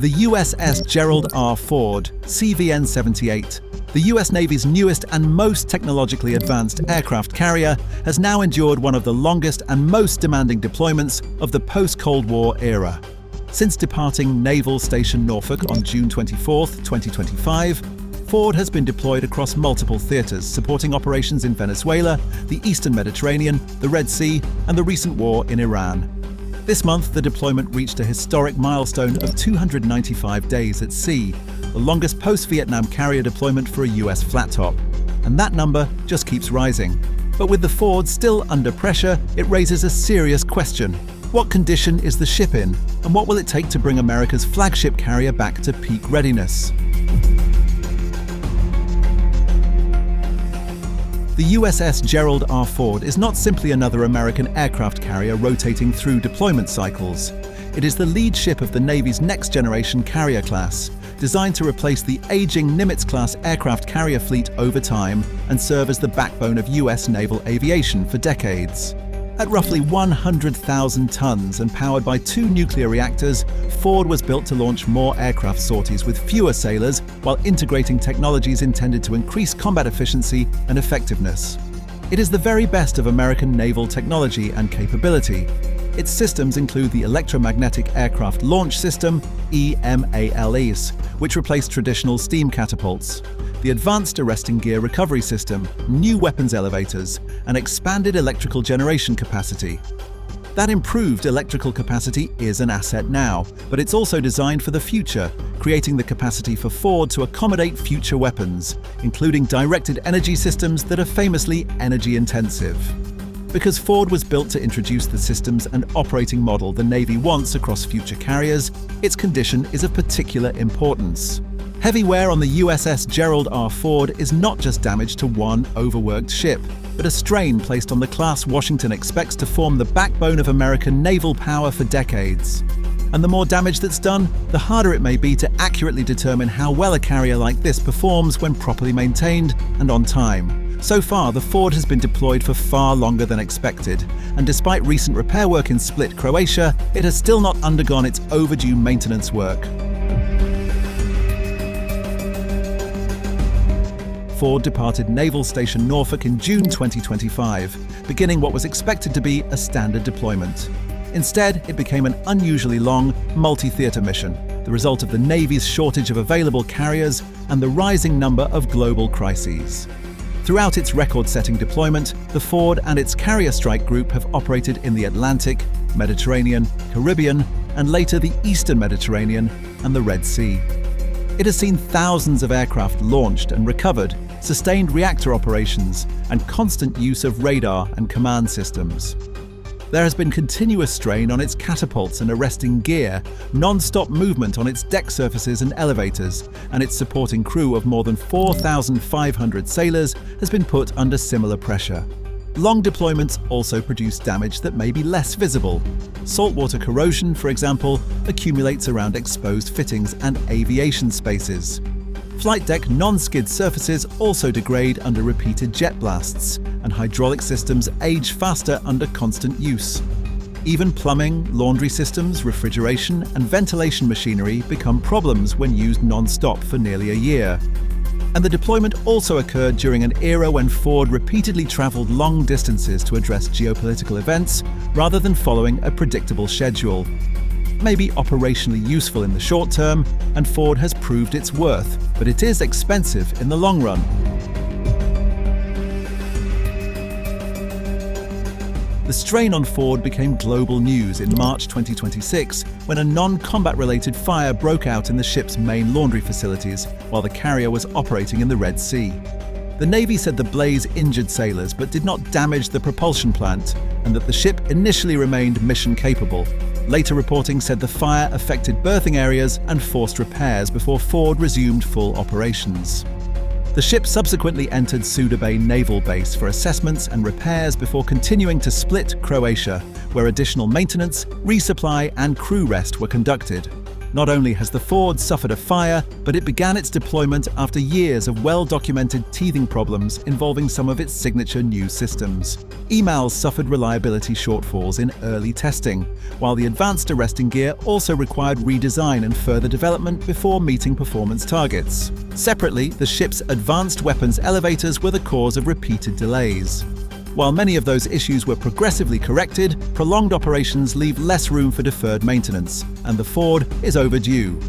The USS Gerald R. Ford, CVN-78, the US Navy's newest and most technologically advanced aircraft carrier, has now endured one of the longest and most demanding deployments of the post-Cold War era. Since departing Naval Station Norfolk on June 24, 2025, Ford has been deployed across multiple theaters, supporting operations in Venezuela, the Eastern Mediterranean, the Red Sea, and the recent war in Iran. This month, the deployment reached a historic milestone of 295 days at sea, the longest post-Vietnam carrier deployment for a US flat top. And that number just keeps rising. But with the Ford still under pressure, it raises a serious question. What condition is the ship in, and what will it take to bring America's flagship carrier back to peak readiness? The USS Gerald R. Ford is not simply another American aircraft carrier rotating through deployment cycles. It is the lead ship of the Navy's next-generation carrier class, designed to replace the aging Nimitz-class aircraft carrier fleet over time and serve as the backbone of US naval aviation for decades. At roughly 100,000 tons and powered by 2 nuclear reactors, Ford was built to launch more aircraft sorties with fewer sailors while integrating technologies intended to increase combat efficiency and effectiveness. It is the very best of American naval technology and capability. Its systems include the Electromagnetic Aircraft Launch System, EMALS, which replaced traditional steam catapults, the Advanced Arresting Gear Recovery System, new weapons elevators, and expanded electrical generation capacity. That improved electrical capacity is an asset now, but it's also designed for the future, creating the capacity for Ford to accommodate future weapons, including directed energy systems that are famously energy-intensive. Because Ford was built to introduce the systems and operating model the Navy wants across future carriers, its condition is of particular importance. Heavy wear on the USS Gerald R. Ford is not just damage to one overworked ship, but a strain placed on the class Washington expects to form the backbone of American naval power for decades. And the more damage that's done, the harder it may be to accurately determine how well a carrier like this performs when properly maintained and on time. So far, the Ford has been deployed for far longer than expected, and despite recent repair work in Split, Croatia, it has still not undergone its overdue maintenance work. Ford departed Naval Station Norfolk in June 2025, beginning what was expected to be a standard deployment. Instead, it became an unusually long, multi-theater mission, the result of the Navy's shortage of available carriers and the rising number of global crises. Throughout its record-setting deployment, the Ford and its carrier strike group have operated in the Atlantic, Mediterranean, Caribbean, and later the Eastern Mediterranean and the Red Sea. It has seen thousands of aircraft launched and recovered, sustained reactor operations, and constant use of radar and command systems. There has been continuous strain on its catapults and arresting gear, non-stop movement on its deck surfaces and elevators, and its supporting crew of more than 4,500 sailors has been put under similar pressure. Long deployments also produce damage that may be less visible. Saltwater corrosion, for example, accumulates around exposed fittings and aviation spaces. Flight deck non-skid surfaces also degrade under repeated jet blasts, and hydraulic systems age faster under constant use. Even plumbing, laundry systems, refrigeration, and ventilation machinery become problems when used non-stop for nearly a year. And the deployment also occurred during an era when Ford repeatedly traveled long distances to address geopolitical events rather than following a predictable schedule. May be operationally useful in the short term, and Ford has proved its worth, but it is expensive in the long run. The strain on Ford became global news in March 2026 when a non-combat-related fire broke out in the ship's main laundry facilities while the carrier was operating in the Red Sea. The Navy said the blaze injured sailors but did not damage the propulsion plant, and that the ship initially remained mission-capable. Later reporting said the fire affected berthing areas and forced repairs before Ford resumed full operations. The ship subsequently entered Suda Bay Naval Base for assessments and repairs before continuing to Split, Croatia, where additional maintenance, resupply, and crew rest were conducted. Not only has the Ford suffered a fire, but it began its deployment after years of well-documented teething problems involving some of its signature new systems. EMALS suffered reliability shortfalls in early testing, while the advanced arresting gear also required redesign and further development before meeting performance targets. Separately, the ship's advanced weapons elevators were the cause of repeated delays. While many of those issues were progressively corrected, prolonged operations leave less room for deferred maintenance, and the Ford is overdue.